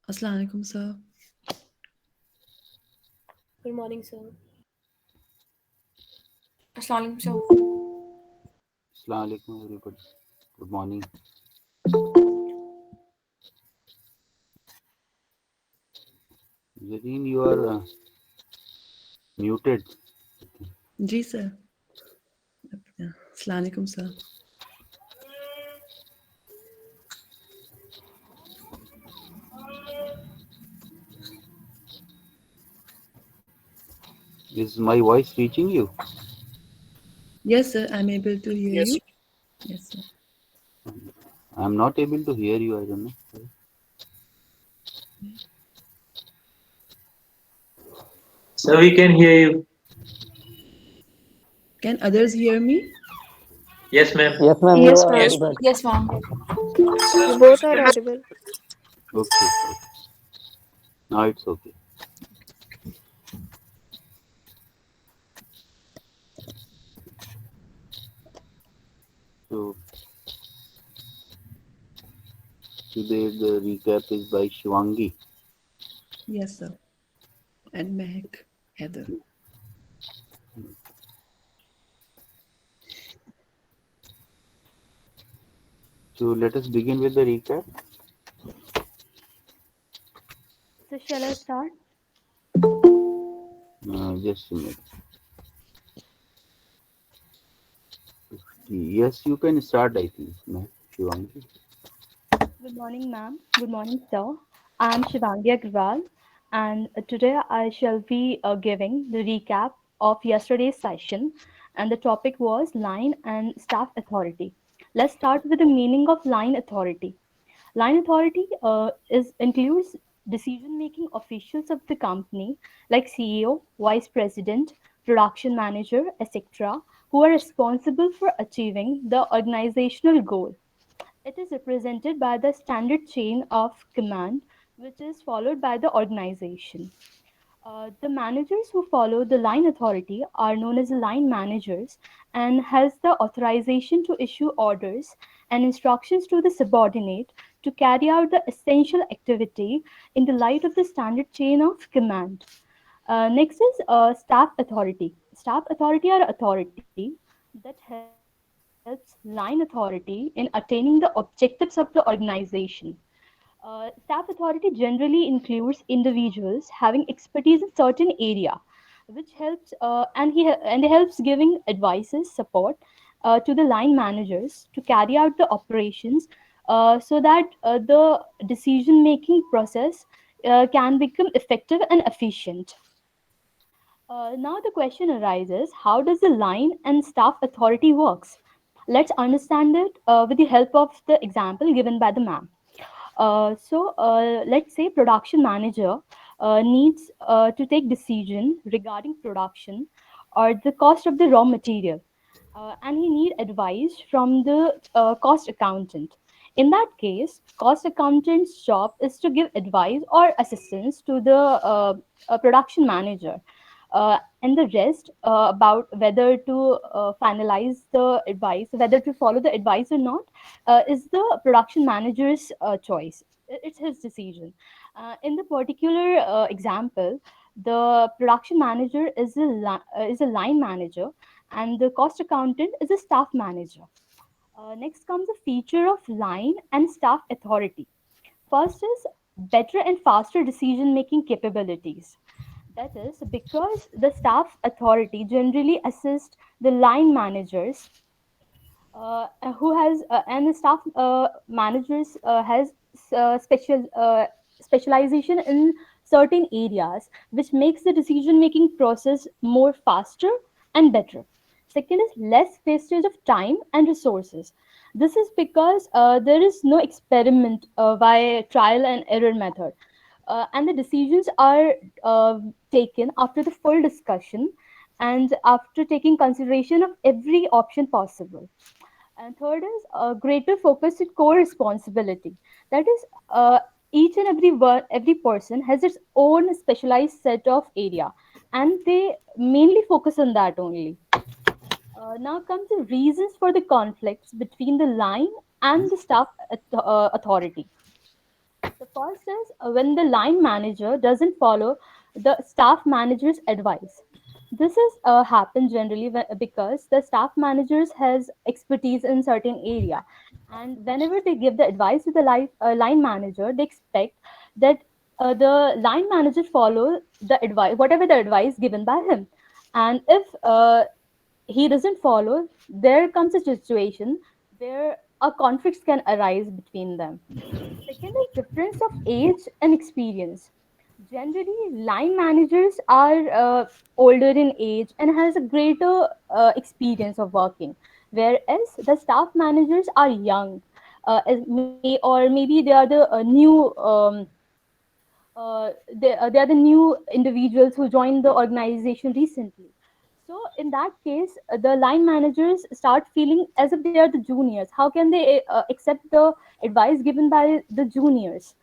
Assalamu alaikum, sir. Good morning, sir. Assalamualaikum, sir. Assalamu alaikum everybody. Good morning. Zareen, you are muted. जी sir. Assalamu alaikum, sir. Is my voice reaching you? Yes, sir. I'm able to hear you. Yes, sir. I'm not able to hear you. I don't know. So we can hear you. Can others hear me? Yes, ma'am. Yes, ma'am. Yes, You are ma'am. audible. Yes, ma'am. You both are audible. Okay. Now it's okay. So today the recap is by Shivangi. Yes, sir. And Mehak, Heather. So let us begin with the recap. So shall I start? Just a minute. Yes, you can start, I think, Shivangi. Good morning, ma'am. Good morning, sir. I'm Shivangi Agrawal, and today I shall be giving the recap of yesterday's session, and the topic was line and staff authority. Let's start with the meaning of line authority. Line authority includes decision-making officials of the company, like CEO, vice president, production manager, etc., who are responsible for achieving the organizational goal. It is represented by the standard chain of command, which is followed by the organization. The managers who follow the line authority are known as line managers and has the authorization to issue orders and instructions to the subordinate to carry out the essential activity in the light of the standard chain of command. Next is staff authority. Staff authority are authority that helps line authority in attaining the objectives of the organization. Staff authority generally includes individuals having expertise in certain area, which helps and helps giving advices, support to the line managers to carry out the operations, so that the decision making process can become effective and efficient. Now the question arises: how does the line and staff authority works? Let's understand it with the help of the example given by the ma'am. Let's say production manager needs to take decision regarding production or the cost of the raw material, and he need advice from the cost accountant. In that case, cost accountant's job is to give advice or assistance to the production manager, and the rest about whether to finalize the advice, whether to follow the advice or not, is the production manager's choice. It's his decision. In the particular example, the production manager is a line manager, and the cost accountant is a staff manager. Next comes a feature of line and staff authority. First is better and faster decision making capabilities. That is because the staff authority generally assists the line managers, who has and the staff managers has specialization in certain areas, which makes the decision making process more faster and better. Second is less wastage of time and resources. This is because there is no experiment by trial and error method, and the decisions are taken after the full discussion and after taking consideration of every option possible. And third is a greater focus in core responsibility. That is, each and every person has its own specialized set of area, and they mainly focus on that only. Now comes the reasons for the conflicts between the line and the staff authority. The first is when the line manager doesn't follow the staff manager's advice. This is happen generally because the staff managers has expertise in certain area, and whenever they give the advice to the line manager, they expect that the line manager follow the advice, whatever the advice given by him. And if he doesn't follow, there comes a situation where a conflicts can arise between them. Second is difference of age and experience. Generally, line managers are older in age and has a greater experience of working, whereas the staff managers are young, or maybe they are the new. They are the new individuals who joined the organization recently. So in that case, the line managers start feeling as if they are the juniors. How can they accept the advice given by the juniors?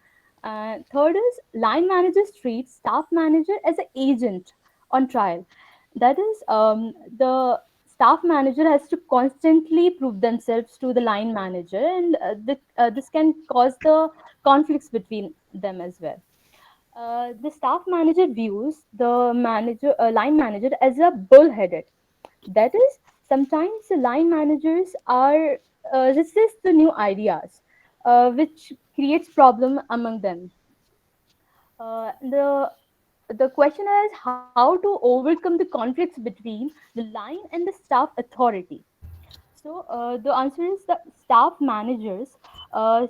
Third is line managers treat staff manager as an agent on trial. That is, the staff manager has to constantly prove themselves to the line manager, and this can cause the conflicts between them as well. The staff manager views the line manager as a bullheaded. That is, sometimes the line managers are resist the new ideas, which creates problem among them. The question is how to overcome the conflicts between the line and the staff authority. So the answer is that staff managers uh,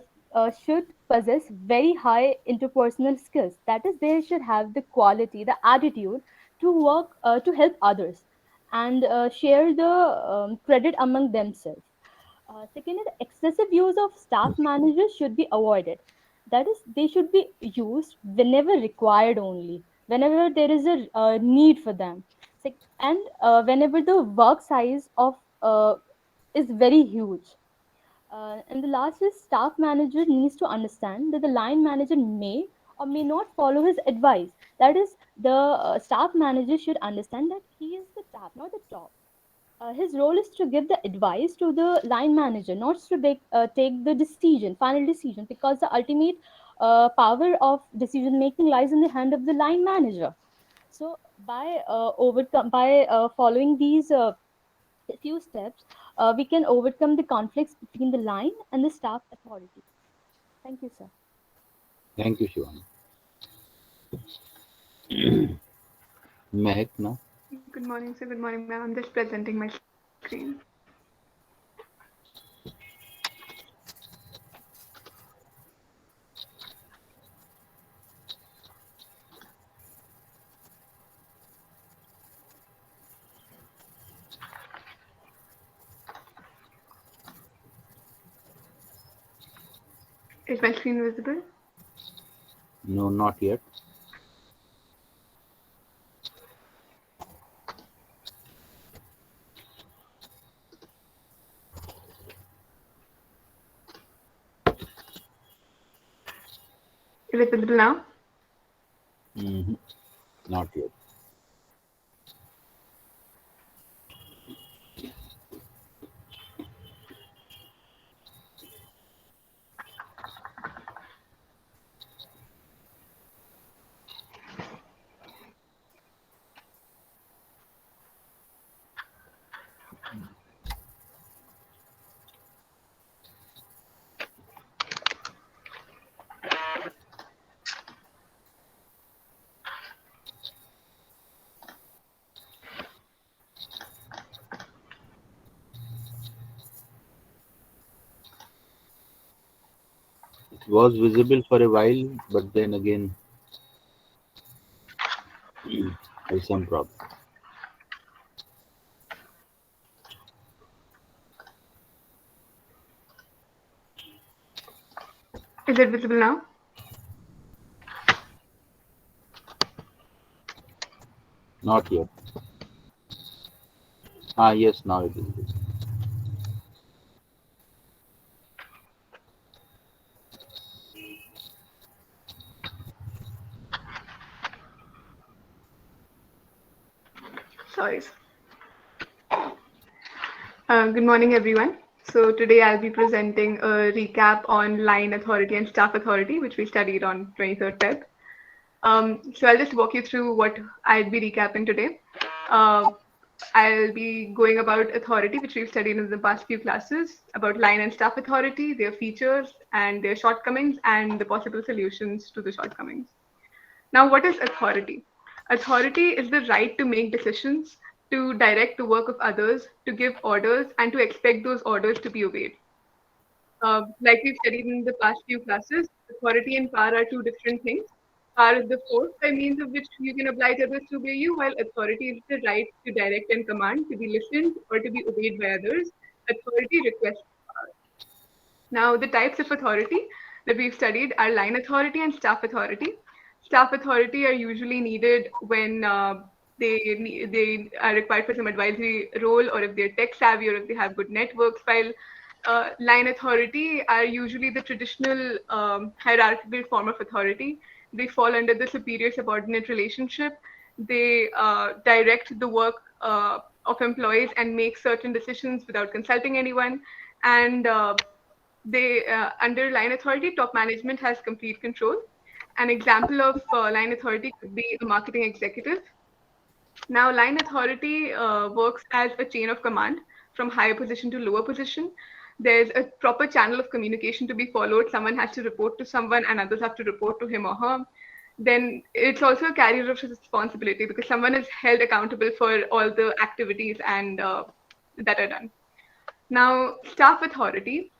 should possess very high interpersonal skills. That is, they should have the quality, the attitude to work to help others and share the credit among themselves. Second is excessive use of staff managers should be avoided. That is, they should be used whenever required only, whenever there is a need for them. And whenever the work size of is very huge. And the last is staff manager needs to understand that the line manager may or may not follow his advice. That is, the staff manager should understand that he is the top, not the top. His role is to give the advice to the line manager, not to take the decision, final decision, because the ultimate power of decision making lies in the hand of the line manager. So by following these few steps, we can overcome the conflicts between the line and the staff authority. Thank you, sir. Thank you, Shivani. Mehak now. Good morning, sir. Good morning, ma'am. I'm just presenting my screen. Is my screen visible? No, not yet. Is it visible now? Mhm. Not yet. It was visible for a while, but then again, there's some problem. Is it visible now? Not yet. Ah, yes, now it is visible. Sorry. Sir. Good morning, everyone. So today I'll be presenting a recap on line authority and staff authority, which we studied on 23rd Feb. So I'll just walk you through what I'll be recapping today. Uh, I'll be going about authority, which we've studied in the past few classes, about line and staff authority, their features and their shortcomings, and the possible solutions to the shortcomings. Now, what is authority? Authority is the right to make decisions, to direct the work of others, to give orders, and to expect those orders to be obeyed. Like we've studied in the past few classes, authority and power are two different things. Power is the force by means of which you can oblige others to obey you, while authority is the right to direct and command, to be listened or to be obeyed by others. Authority requests power. Now, the types of authority that we've studied are line authority and staff authority. Staff authority are usually needed when they are required for some advisory role, or if they're tech savvy, or if they have good networks. While line authority are usually the traditional hierarchical form of authority. They fall under the superior subordinate relationship. They direct the work of employees and make certain decisions without consulting anyone. And under line authority, top management has complete control. An example of line authority could be a marketing executive. Now, line authority works as a chain of command from higher position to lower position. There's a proper channel of communication to be followed. Someone has to report to someone, and others have to report to him or her. Then it's also a carrier of responsibility because someone is held accountable for all the activities and that are done. Now, staff authority,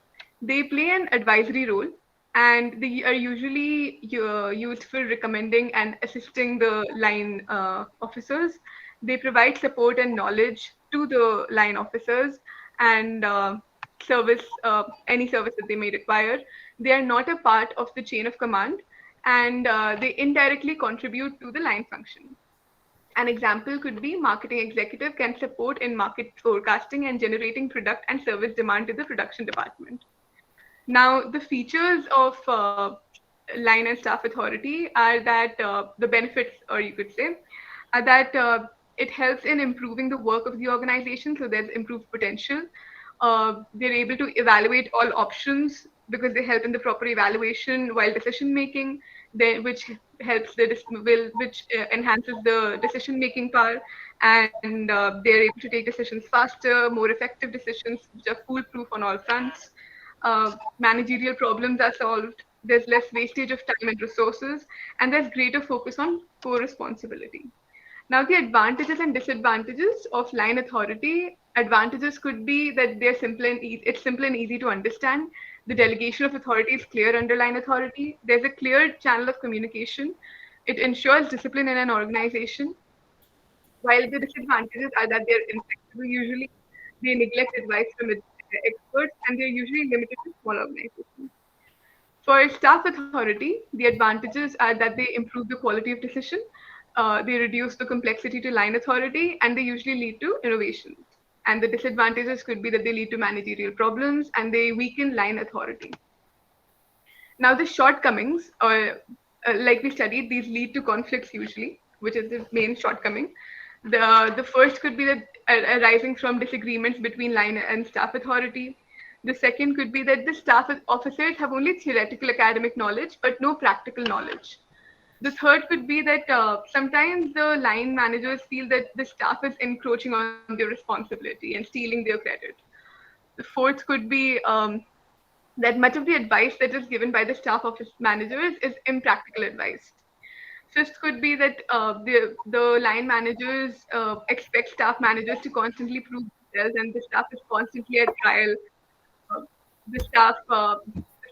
they play an advisory role, and they are usually used for recommending and assisting the line officers. They provide support and knowledge to the line officers and service any service that they may require. They are not a part of the chain of command, and they indirectly contribute to the line function. An example could be marketing executive can support in market forecasting and generating product and service demand to the production department. Now, the features of line and staff authority are that the benefits, or you could say, are that it helps in improving the work of the organization, so there's improved potential. They're able to evaluate all options because they help in the proper evaluation while decision making, which helps which enhances the decision making power, and they're able to take decisions faster, more effective decisions which are foolproof on all fronts. Managerial problems are solved. There's less wastage of time and resources, and there's greater focus on co-responsibility. Now, the advantages and disadvantages of line authority. Advantages could be that they're simple and easy. It's simple and easy to understand. The delegation of authority is clear under line authority. There's a clear channel of communication. It ensures discipline in an organization. While the disadvantages are that they're inflexible usually, they neglect advice from experts, and they're usually limited to small organizations. For staff authority, the advantages are that they improve the quality of decision, they reduce the complexity to line authority, and they usually lead to innovations. And the disadvantages could be that they lead to managerial problems and they weaken line authority. Now, the shortcomings, or like we studied, these lead to conflicts usually, which is the main shortcoming. The first could be that arising from disagreements between line and staff authority. The second could be that the staff officers have only theoretical academic knowledge, but no practical knowledge. The third could be that sometimes the line managers feel that the staff is encroaching on their responsibility and stealing their credit. The fourth could be that much of the advice that is given by the staff office managers is impractical advice. Fifth could be that the line managers expect staff managers to constantly prove themselves, and the staff is constantly at trial. Uh, the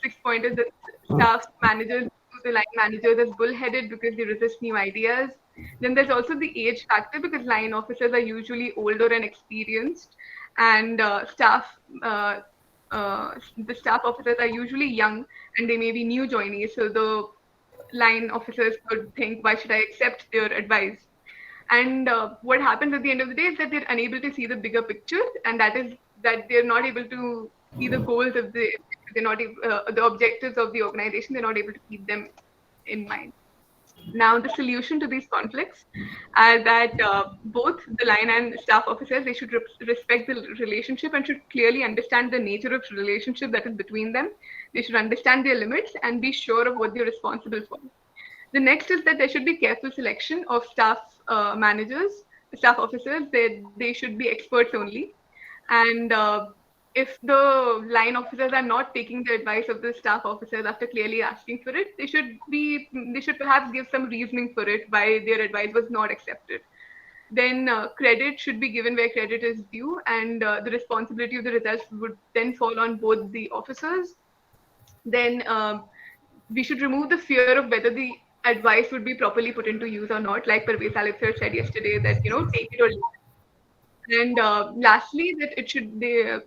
sixth point is that staff managers use the line managers as bullheaded because they resist new ideas. Then there's also the age factor because line officers are usually older and experienced, and the staff officers are usually young and they may be new joinees. So the line officers could think, why should I accept their advice? And what happens at the end of the day is that they're unable to see the bigger picture, and that is that they're not able to see the goals of the objectives of the organization. They're not able to keep them in mind. Now, the solution to these conflicts are that both the line and staff officers, they should respect the relationship and should clearly understand the nature of relationship that is between them. They should understand their limits and be sure of what they're responsible for. The next is that there should be careful selection of staff managers, staff officers. They should be experts only. And if the line officers are not taking the advice of the staff officers after clearly asking for it, they should perhaps give some reasoning for it why their advice was not accepted. Then credit should be given where credit is due, and the responsibility of the results would then fall on both the officers. Then we should remove the fear of whether the advice would be properly put into use or not, like Parvez Alif sir said yesterday that take it or leave it. And lastly, that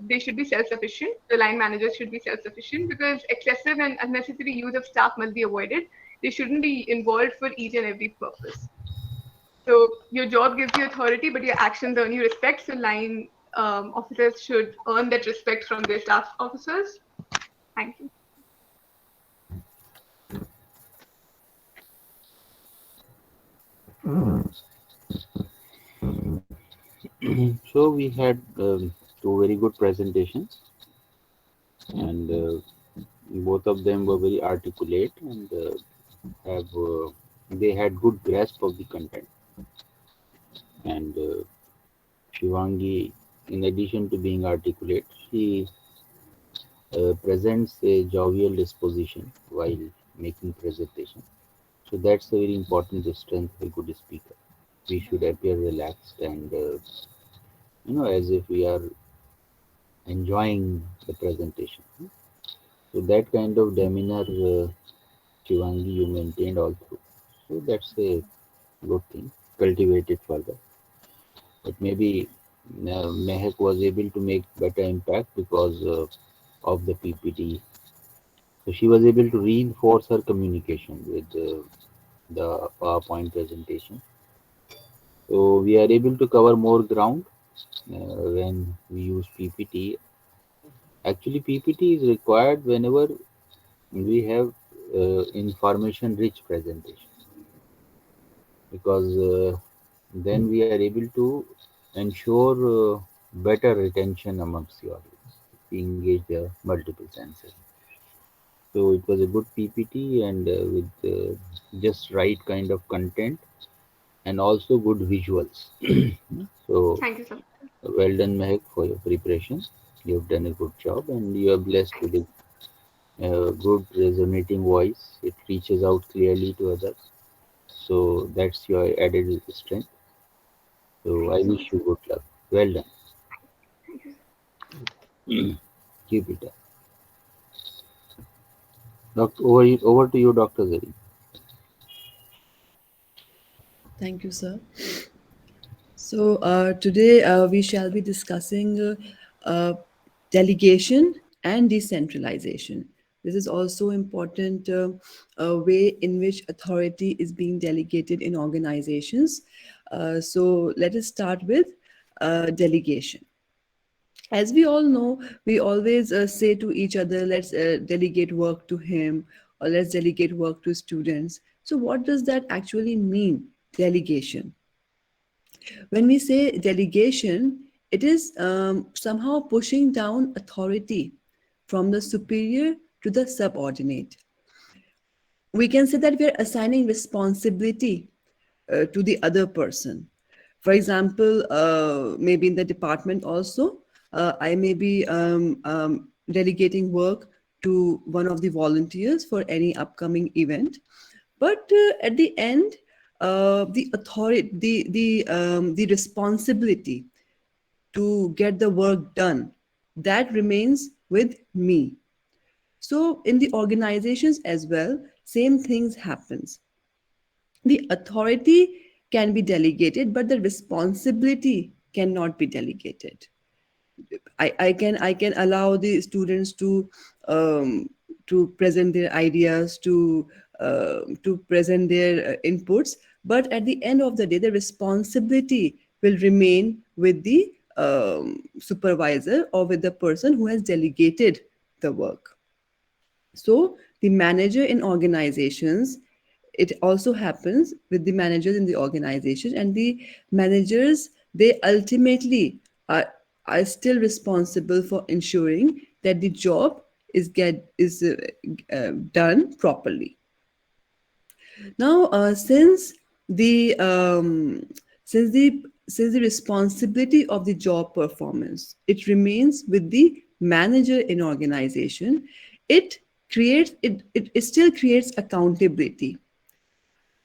they should be self-sufficient. The line managers should be self-sufficient because excessive and unnecessary use of staff must be avoided. They shouldn't be involved for each and every purpose. So your job gives you authority, but your actions earn you respect. So line officers should earn that respect from their staff officers. Thank you. So we had two very good presentations, and both of them were very articulate and have they had good grasp of the content. And Shivangi, in addition to being articulate, she presents a jovial disposition while making presentation. So that's a very important strength of a good speaker. We should appear relaxed and as if we are enjoying the presentation. So that kind of demeanor, Shivangi, you maintained all through. So that's a good thing. Cultivate it further. But maybe Mehak was able to make better impact because of the PPT. So she was able to reinforce her communication with the PowerPoint presentation. So we are able to cover more ground when we use PPT. Actually, PPT is required whenever we have information-rich presentation, because then we are able to ensure better retention amongst the audience. We engage the multiple senses. So it was a good PPT and with just right kind of content and also good visuals. So Thank you, sir. well done, Mehak, for your preparation. You've done a good job and you are blessed with a good resonating voice. It reaches out clearly to others. So that's your added strength. So I wish you good luck. Well done. Keep it up. Over to you, Dr. Zari. Thank you, sir. So today we shall be discussing delegation and decentralization. This is also important way in which authority is being delegated in organizations. So let us start with delegation. As we all know, we always say to each other, let's delegate work to him, or let's delegate work to students. So what does that actually mean, delegation? When we say delegation, it is somehow pushing down authority from the superior to the subordinate. We can say that we are assigning responsibility to the other person. For example, maybe in the department also, I may be delegating work to one of the volunteers for any upcoming event. But at the end, the authority, the responsibility to get the work done, that remains with me. So in the organizations as well, same things happens. The authority can be delegated, but the responsibility cannot be delegated. I can allow the students to present their ideas, to present their inputs, but at the end of the day, the responsibility will remain with the supervisor or with the person who has delegated the work. So the manager in organizations it also happens with the managers in the organization, and the managers, they ultimately are, are still responsible for ensuring that the job is done properly. Now, the since the since the responsibility of the job performance, it remains with the manager in organization, it it still creates accountability.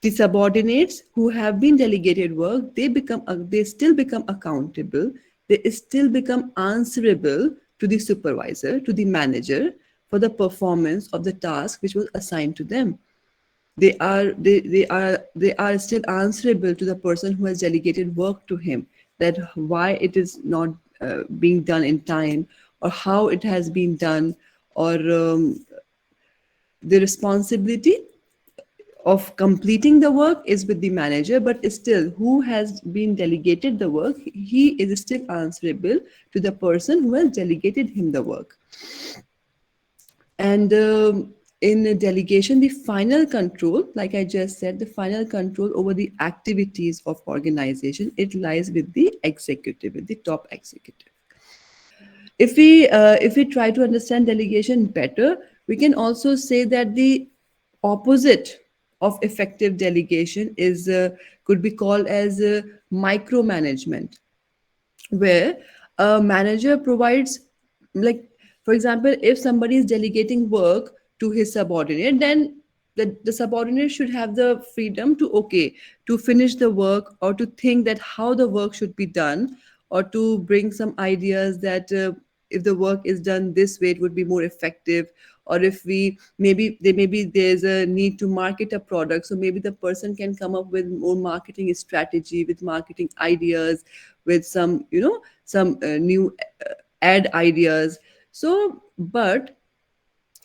The subordinates who have been delegated work, they still become accountable. They still become answerable to the supervisor, to the manager, for the performance of the task which was assigned to them. They are still answerable to the person who has delegated work to him, that why it is not being done in time, or how it has been done, or the responsibility of completing the work is with the manager, but still who has been delegated the work, he is still answerable to the person who has delegated him the work. And in a delegation, the final control, like I just said, the final control over the activities of organization, it lies with the executive, with the top executive. If we try to understand delegation better, we can also say that the opposite of effective delegation is could be called as micromanagement, where a manager provides, like, for example, if somebody is delegating work to his subordinate, then the subordinate should have the freedom to, okay, to finish the work, or to think that how the work should be done, or to bring some ideas that if the work is done this way, it would be more effective. Or if we maybe there's a need to market a product, so maybe the person can come up with more marketing strategy, with marketing ideas, with some, some new ad ideas. So, but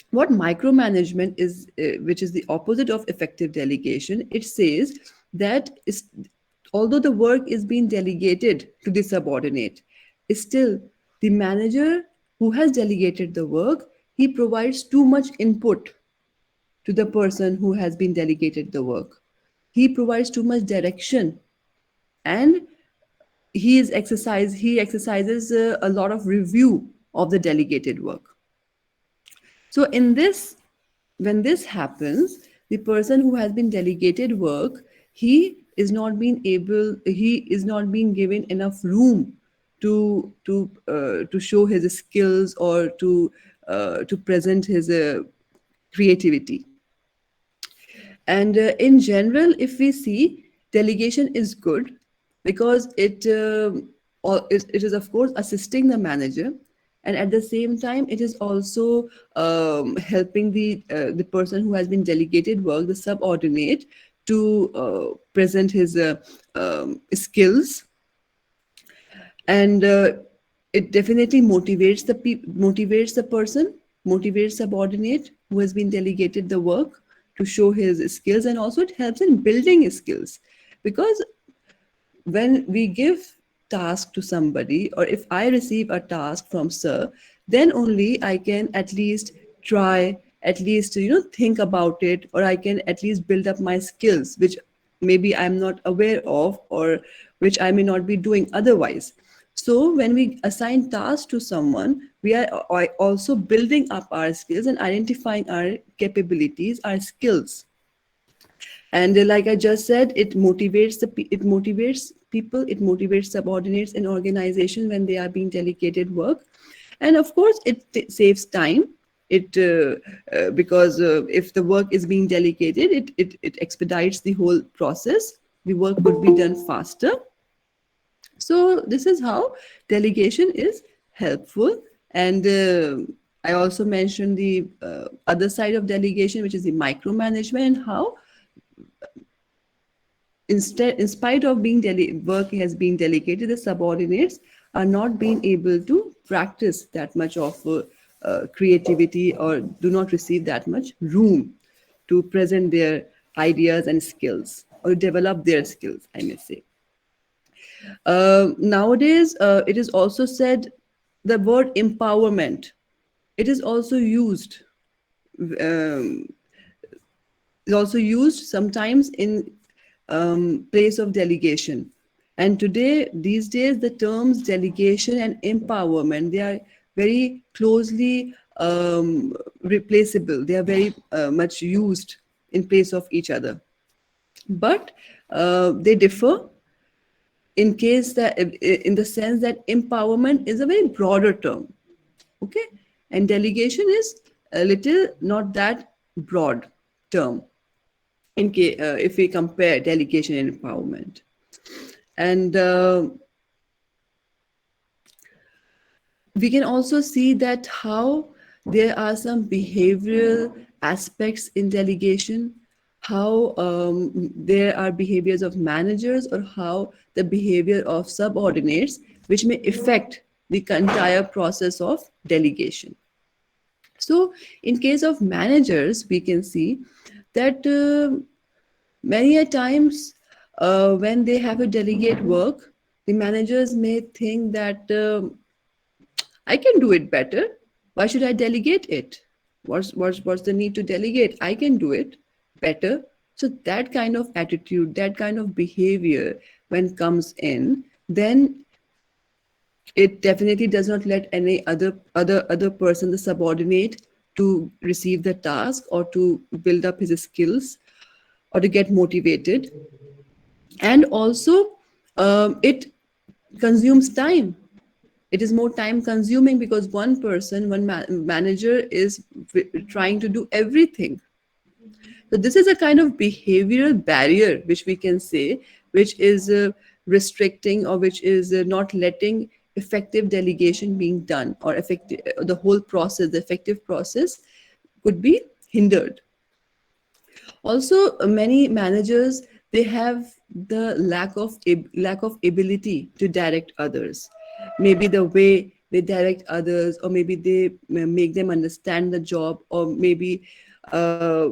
what micromanagement is, which is the opposite of effective delegation, it says that although the work is being delegated to the subordinate, still the manager who has delegated the work, he provides too much input to the person who has been delegated the work. He provides too much direction, and he exercises a lot of review of the delegated work. So in this, when this happens, the person who has been delegated work, he is not being given enough room to show his skills, or to present his creativity. And in general, if we see, delegation is good because it is, of course, assisting the manager, and at the same time, it is also helping the person who has been delegated work, the subordinate, to present his skills. And it definitely motivates the person, motivates subordinate who has been delegated the work, to show his skills, and also it helps in building his skills. Because when we give task to somebody, or if I receive a task from sir, then only I can at least try, at least think about it, or I can at least build up my skills, which maybe I'm not aware of, or which I may not be doing otherwise. So when we assign tasks to someone, we are also building up our skills and identifying our capabilities, our skills. And like I just said, it motivates people, it motivates subordinates in organization when they are being delegated work. And of course, it saves time. It because if the work is being delegated, it expedites the whole process. The work could be done faster. So this is how delegation is helpful. And I also mentioned the other side of delegation, which is the micromanagement, and how instead, in spite of being work has been delegated, the subordinates are not being able to practice that much of creativity, or do not receive that much room to present their ideas and skills, or develop their skills, I may say. Nowadays, it is also said, the word empowerment, it is also used um, is also used sometimes in place of delegation. And today, these days, the terms delegation and empowerment, they are very closely replaceable. They are very much used in place of each other. But they differ in case that, in the sense that empowerment is a very broader term, okay, and delegation is a little not that broad term in case, if we compare delegation and empowerment. And we can also see that how there are some behavioral aspects in delegation, how there are behaviors of managers or how the behavior of subordinates which may affect the entire process of delegation. So in case of managers, we can see that many a times when they have to delegate work, the managers may think that I can do it better. Why should I delegate it? What's the need to delegate? I can do it better. So that kind of attitude, that kind of behavior, when comes in, then it definitely does not let any other person, the subordinate, to receive the task or to build up his skills or to get motivated. And also, it consumes time. It is more time consuming because one person, manager is trying to do everything. So this is a kind of behavioral barrier which we can say, which is restricting or which is not letting effective delegation being done, or effective, the whole process, the effective process could be hindered. Also, many managers, they have the lack of ability to direct others. Maybe the way they direct others, or maybe they make them understand the job, or maybe uh,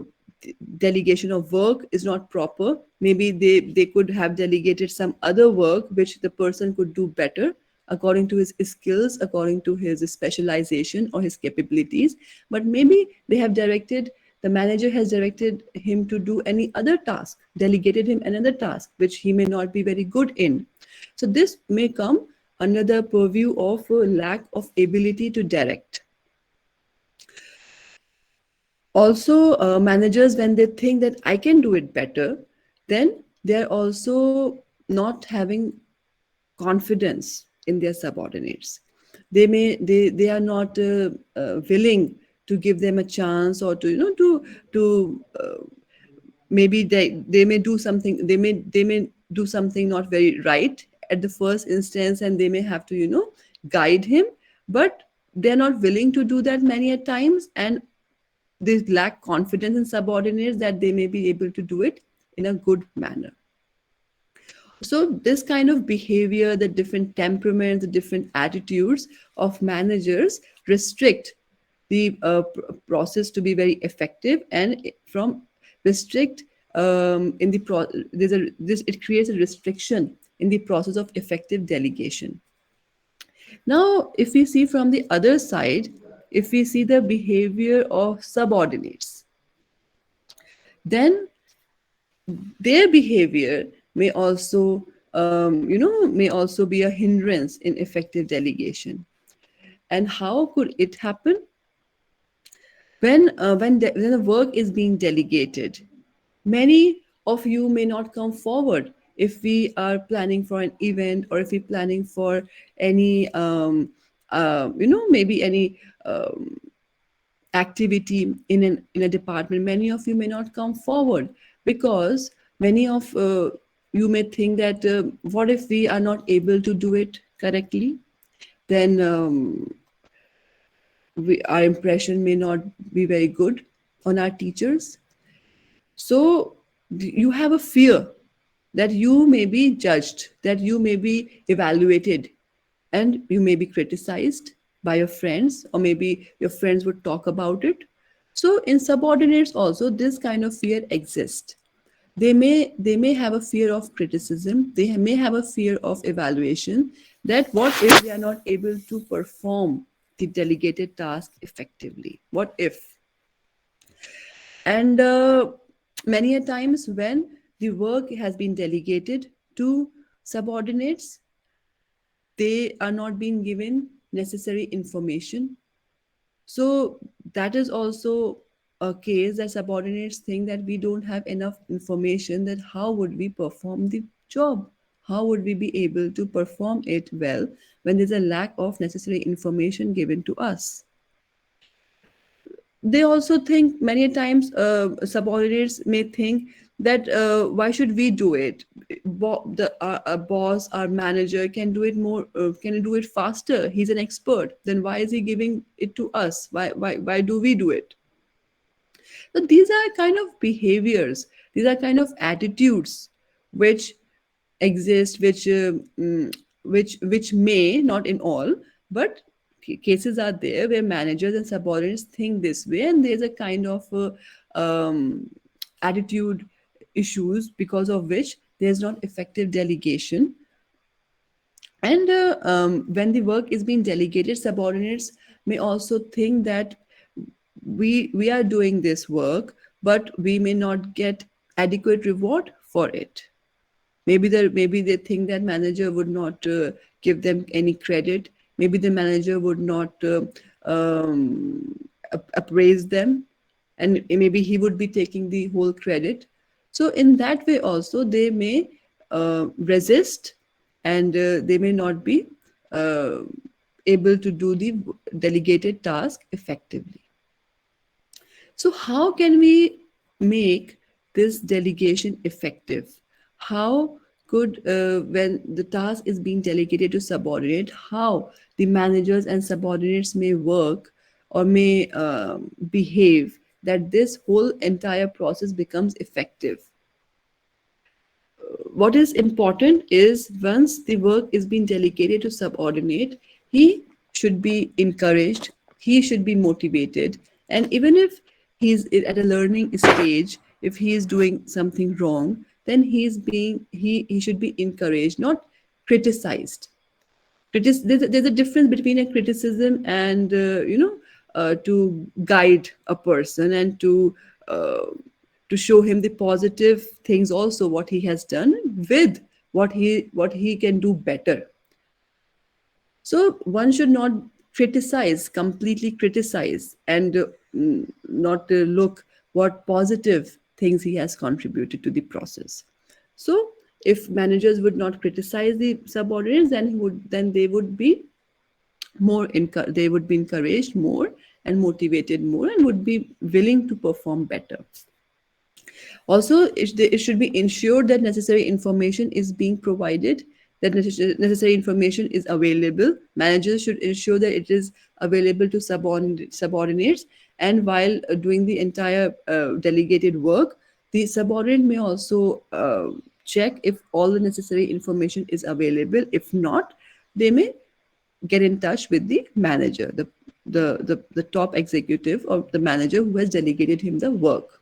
delegation of work is not proper. Maybe they could have delegated some other work which the person could do better according to his skills, according to his specialization or his capabilities. But maybe they have directed, the manager has directed him to do any other task, delegated him another task which he may not be very good in. So this may come under the purview of a lack of ability to direct. Also, managers, when they think that I can do it better, then they're also not having confidence in their subordinates. They are not willing to give them a chance, or to maybe they may do something, they may do something not very right at the first instance, and they may have to guide him, but they're not willing to do that many a times, and they lack confidence in subordinates that they may be able to do it in a good manner. So this kind of behavior, the different temperaments, the different attitudes of managers restrict the process to be very effective, and from restrict in the this it creates a restriction in the process of effective delegation. Now, if we see from the other side, if we see the behavior of subordinates, then their behavior may also may also be a hindrance in effective delegation. And how could it happen? When the work is being delegated, many of you may not come forward if we are planning for an event, or if we're planning for any maybe any activity in a department. Many of you may not come forward because many of you may think that what if we are not able to do it correctly, then our impression may not be very good on our teachers. So you have a fear that you may be judged, that you may be evaluated, and you may be criticized by your friends, or maybe your friends would talk about it. So in subordinates also, this kind of fear exists. They may have a fear of criticism, they may have a fear of evaluation, that what if they are not able to perform the delegated task effectively, what if. And Many a times when the work has been delegated to subordinates, they are not being given necessary information. So that is also a case that subordinates think that we don't have enough information, that how would we perform the job? How would we be able to perform it well when there's a lack of necessary information given to us? They also think many times, subordinates may think that why should we do it? Our boss, our manager can do it more, can do it faster. He's an expert. Then why is he giving it to us? Why do we do it? So these are kind of behaviors, these are kind of attitudes which exist, which may not in all, but cases are there where managers and subordinates think this way, and there's a kind of attitude issues because of which there's not effective delegation. And when the work is being delegated, subordinates may also think that we are doing this work, but we may not get adequate reward for it. Maybe they think that manager would not give them any credit. Maybe the manager would not appraise them, and maybe he would be taking the whole credit. So in that way also they may resist, and they may not be uh, able to do the delegated task effectively. So, how can we make this delegation effective? How could, when the task is being delegated to subordinate, how the managers and subordinates may work or may behave that this whole entire process becomes effective? What is important is once the work is being delegated to subordinate, he should be encouraged, he should be motivated, and even if he's at a learning stage, if he is doing something wrong, then he should be encouraged, not criticized. There's a difference between a criticism and to guide a person and uh, to show him the positive things also what he has done with what he can do better. So one should not completely criticize, and not look what positive things he has contributed to the process. So if managers would not criticize the subordinates, then they would be they would be encouraged more and motivated more and would be willing to perform better. Also, it should be ensured that necessary information is being provided, that necessary information is available. Managers should ensure that it is available to subordinates, and while doing the entire delegated work, the subordinate may also check if all the necessary information is available. If not, they may get in touch with the manager, the top executive or the manager who has delegated him the work.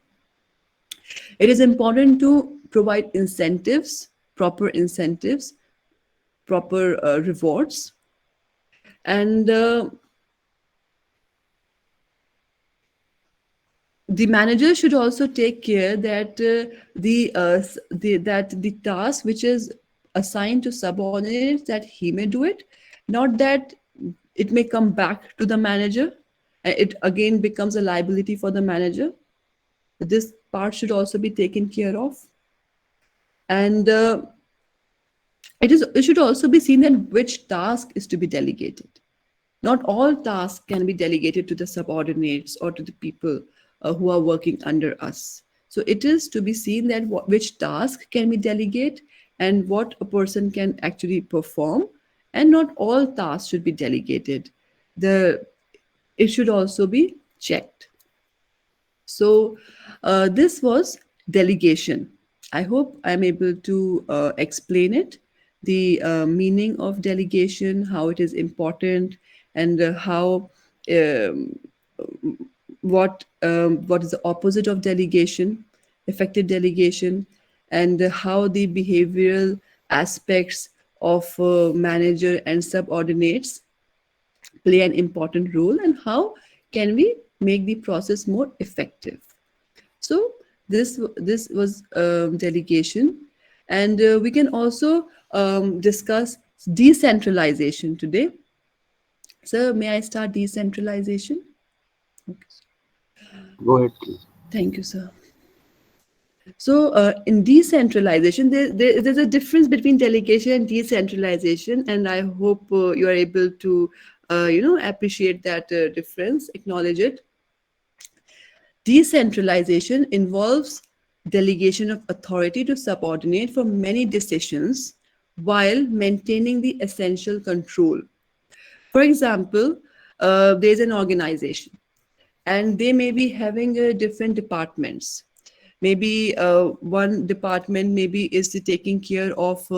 It is important to provide incentives, proper rewards, and the manager should also take care that the task which is assigned to subordinates, that he may do it, not that it may come back to the manager and it again becomes a liability for the manager. This part should also be taken care of. And it should also be seen that which task is to be delegated. Not all tasks can be delegated to the subordinates or to the people who are working under us. So it is to be seen that which task can be delegated and what a person can actually perform, and not all tasks should be delegated. It should also be checked. So this was delegation. I hope I'm able to explain it, the meaning of delegation, how it is important, and how um, what is the opposite of delegation, effective delegation, and how the behavioral aspects of manager and subordinates play an important role, and how can we make the process more effective. So This was delegation, and we can also discuss decentralization today. Sir, may I start decentralization? Okay. Go ahead, please. Thank you, sir. So, in decentralization, there's a difference between delegation and decentralization, and I hope you are able to, appreciate that difference, acknowledge it. Decentralization involves delegation of authority to subordinate for many decisions while maintaining the essential control. For example, there's an organization and they may be having different departments. Maybe one department maybe is taking care of,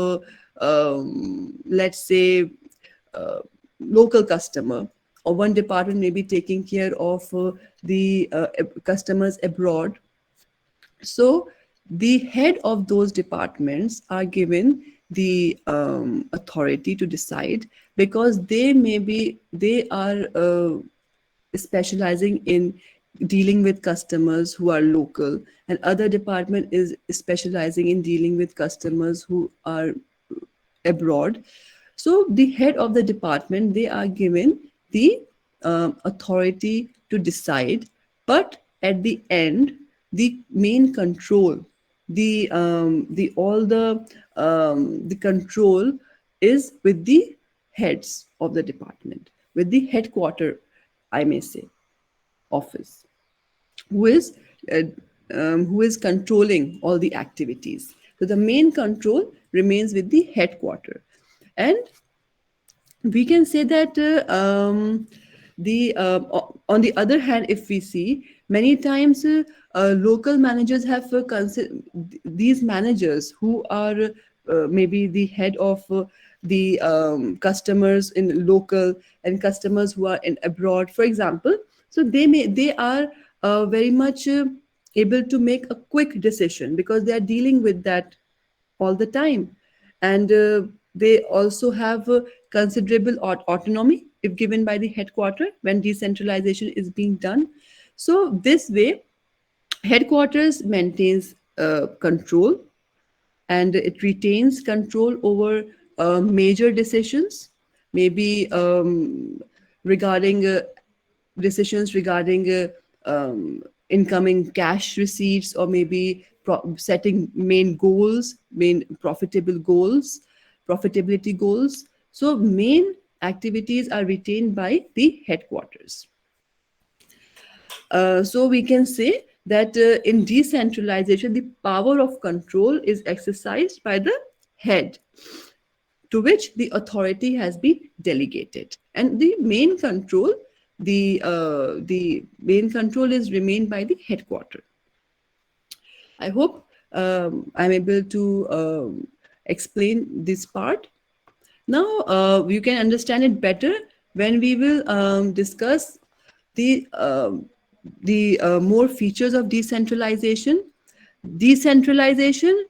let's say, uh, local customer, or one department may be taking care of the customers abroad. So the head of those departments are given the authority to decide, because they are specializing in dealing with customers who are local, and other department is specializing in dealing with customers who are abroad. So the head of the department, they are given the authority to decide, but at the end, the main control, the all the control is with the heads of the department, with the headquarter, I may say, office, who is uh, who is controlling all the activities. So the main control remains with the headquarter, and we can say that on the other hand, if we see, many times local managers have these managers who are maybe the head of the customers in local and customers who are in abroad, for example. So they are very much able to make a quick decision because they are dealing with that all the time, and they also have considerable autonomy if given by the headquarter when decentralization is being done. So this way, headquarters maintains control, and it retains control over major decisions, maybe regarding decisions regarding incoming cash receipts, or maybe setting main goals, main profitability goals. So main activities are retained by the headquarters. So we can say that in decentralization, the power of control is exercised by the head, to which the authority has been delegated, and the main control is remained by the headquarter. I hope I'm able to explain this part. Now you can understand it better when we will discuss the more features of decentralization. Decentralization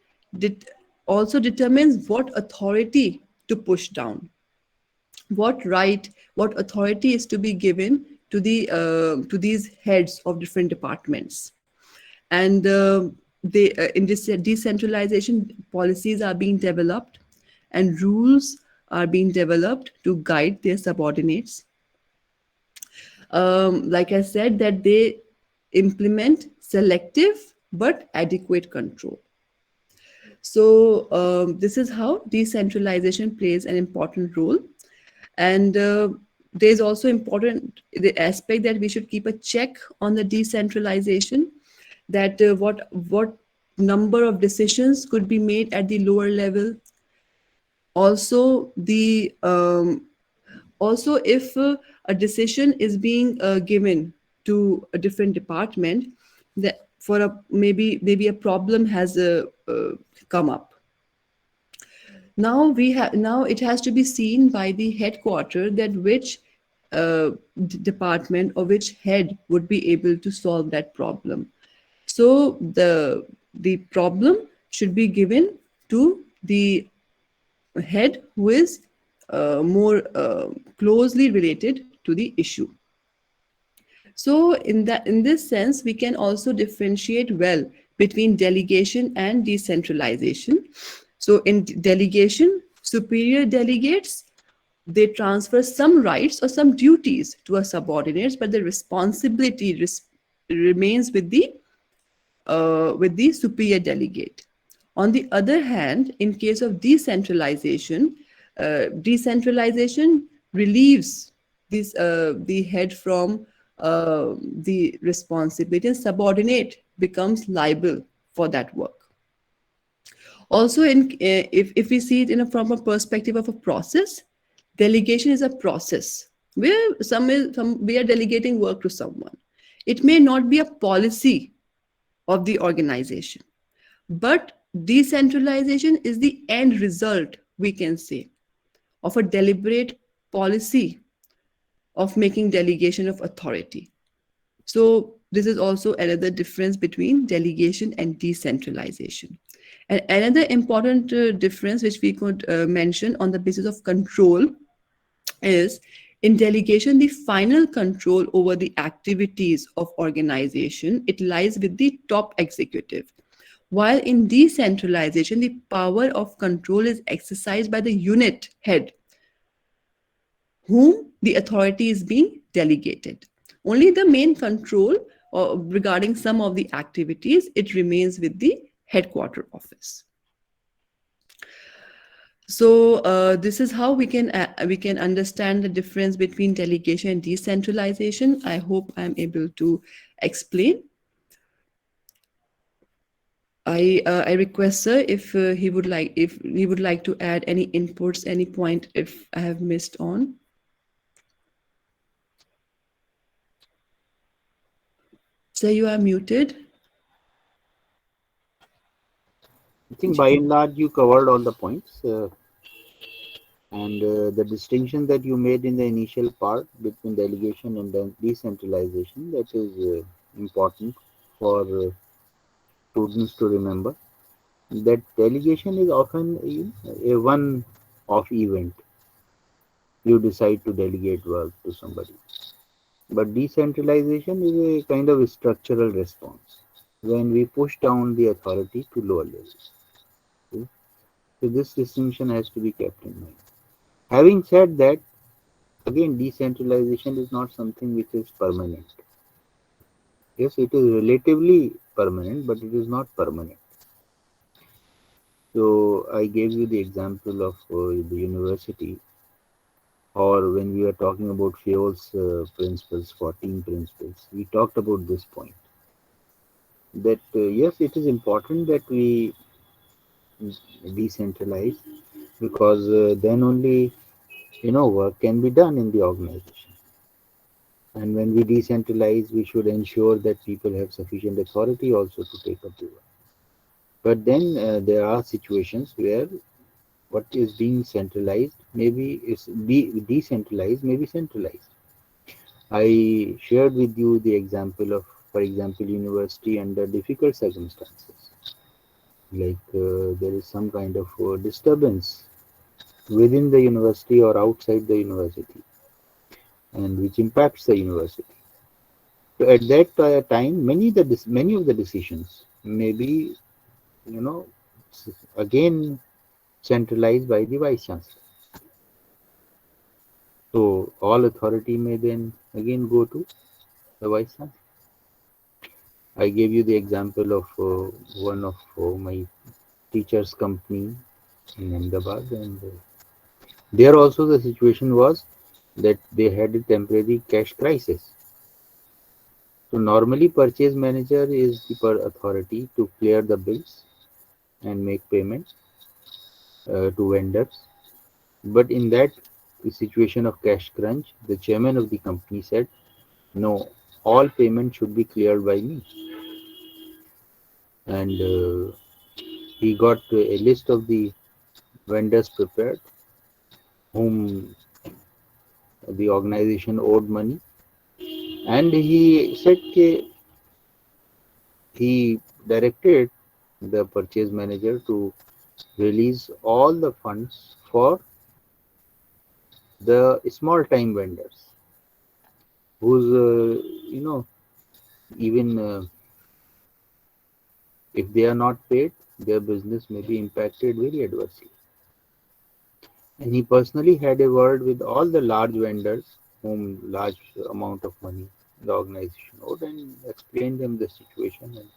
also determines what authority to push down, what authority is to be given to these heads of different departments. And in this decentralization, policies are being developed and rules are being developed to guide their subordinates. Like I said, that they implement selective but adequate control. So this is how decentralization plays an important role. And there's also important the aspect that we should keep a check on the decentralization, that what number of decisions could be made at the lower level. Also also if a decision is being given to a different department, that for a maybe a problem has come up. Now it has to be seen by the headquarter that which department or which head would be able to solve that problem. So the problem should be given to the head who is more closely related to the issue. So in this sense, we can also differentiate well between delegation and decentralization. So in delegation, superior delegates, they transfer some rights or some duties to a subordinates, but the responsibility remains with the superior delegate. On the other hand, in case of decentralization, decentralization relieves the head from the responsibility, and subordinate becomes liable for that work. Also, if we see it from a perspective of a process, delegation is a process where we are delegating work to someone. It may not be a policy of the organization, but decentralization is the end result, we can say, of a deliberate policy of making delegation of authority. So this is also another difference between delegation and decentralization. And another important difference which we could mention on the basis of control is, in delegation, the final control over the activities of organization, it lies with the top executive. While in decentralization, the power of control is exercised by the unit head, whom the authority is being delegated. Only the main control regarding some of the activities, it remains with the headquarter office. So this is how we can understand the difference between delegation and decentralization. I hope I'm able to explain. I request sir if he would like to add any inputs, any point if I have missed on. Sir, you are muted. I think by and large you covered all the points, and the distinction that you made in the initial part between delegation and then decentralization, that is important for students to remember. That delegation is often a one-off event. You decide to delegate work to somebody. But decentralization is a kind of a structural response when we push down the authority to lower levels. Okay? So this distinction has to be kept in mind. Having said that, again, decentralization is not something which is permanent. Yes, it is relatively permanent, but it is not permanent. So I gave you the example of the university, or when we were talking about Fayol's principles, 14 principles, we talked about this point. That yes, it is important that we decentralize, because then only work can be done in the organization. And when we decentralize, we should ensure that people have sufficient authority also to take up the work. But then there are situations where what is being centralized maybe is decentralized, maybe centralized. I shared with you the example of, for example, university under difficult circumstances. Like there is some kind of disturbance within the university or outside the university, and which impacts the university. So at that time, many of the decisions may be, again centralized by the vice chancellor. So all authority may then again go to the vice chancellor. I gave you the example of one of my teachers' company in Ahmedabad, and there also the situation was that they had a temporary cash crisis. So normally purchase manager is the authority to clear the bills and make payments to vendors. But in that situation of cash crunch, the chairman of the company said, no, all payment should be cleared by me. And he got a list of the vendors prepared whom the organization owed money. And he said he directed the purchase manager to release all the funds for the small time vendors whose even If they are not paid, their business may be impacted very adversely. And he personally had a word with all the large vendors whom large amount of money the organization owed, and explained them the situation and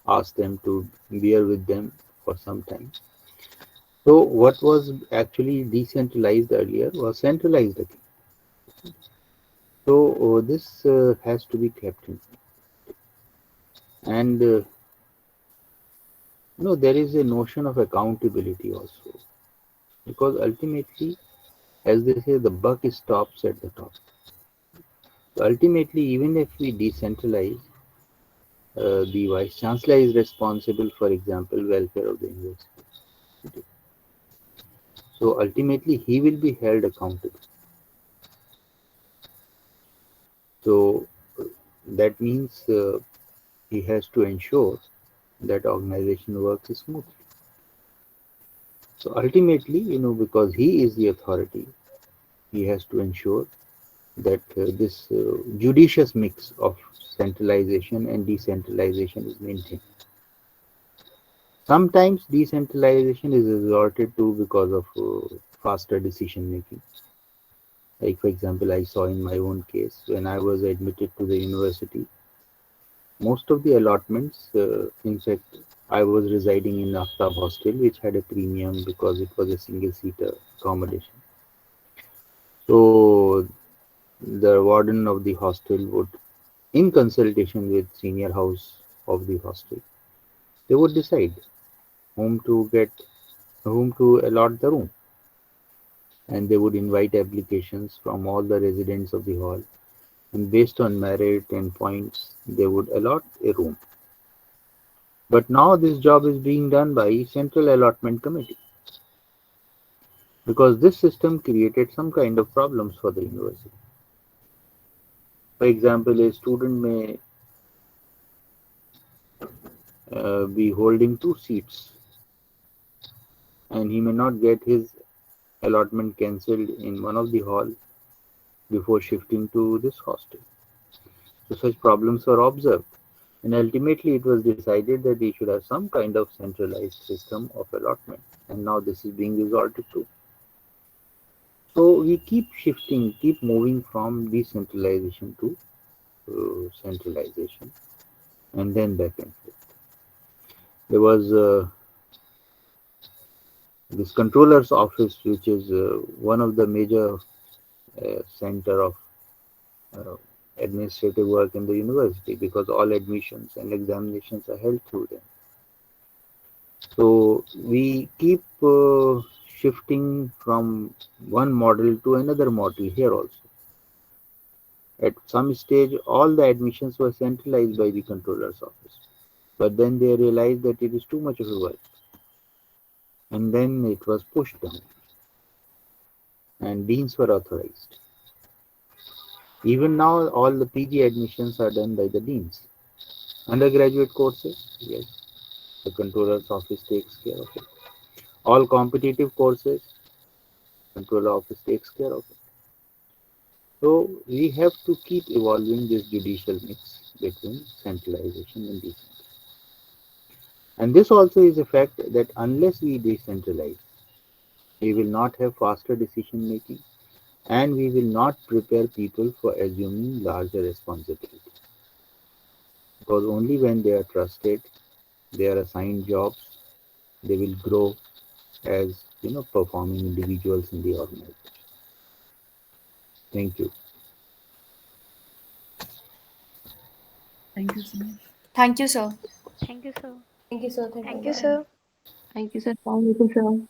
asked them to bear with them for some time. So what was actually decentralized earlier was centralized again. So this has to be kept in. And there is a notion of accountability also, because ultimately, as they say, the buck stops at the top. So ultimately, even if we decentralize, the vice chancellor is responsible, for example, welfare of the university. So ultimately, he will be held accountable. So that means he has to ensure that organization works smoothly. So ultimately, because he is the authority, he has to ensure that this judicious mix of centralization and decentralization is maintained. Sometimes decentralization is resorted to because of faster decision making. Like, for example, I saw in my own case when I was admitted to the university, most of the allotments, in fact, I was residing in Aftab hostel, which had a premium because it was a single seater accommodation. So the warden of the hostel would, in consultation with senior house of the hostel, they would decide whom to get, whom to allot the room, and they would invite applications from all the residents of the hall, and based on merit and points, they would allot a room. But now this job is being done by Central Allotment Committee, because this system created some kind of problems for the university. For example, a student may be holding 2 seats, and he may not get his allotment cancelled in one of the hall before shifting to this hostel. So such problems were observed, and ultimately it was decided that they should have some kind of centralized system of allotment, and now this is being resorted to. So we keep shifting, keep moving from decentralization to centralization, and then back and forth. There was this controller's office, which is one of the major center of uh, administrative work in the university, because all admissions and examinations are held through them. So we keep shifting from one model to another model here also. At some stage, all the admissions were centralized by the controller's office, but then they realized that it is too much of a work, and then it was pushed down, and deans were authorized. Even now, all the PG admissions are done by the deans. Undergraduate courses, yes, the controller's office takes care of it. All competitive courses, controller office takes care of it. So we have to keep evolving this judicial mix between centralization and decentralization. And this also is a fact that unless we decentralize, we will not have faster decision making, and we will not prepare people for assuming larger responsibility. Because only when they are trusted, they are assigned jobs, they will grow as performing individuals in the organization. Thank you. Thank you so much. Thank you, sir. Thank you, sir. Thank you, sir. Thank Thank you, you. sir. Thank you, sir. Assalamualaikum, sir.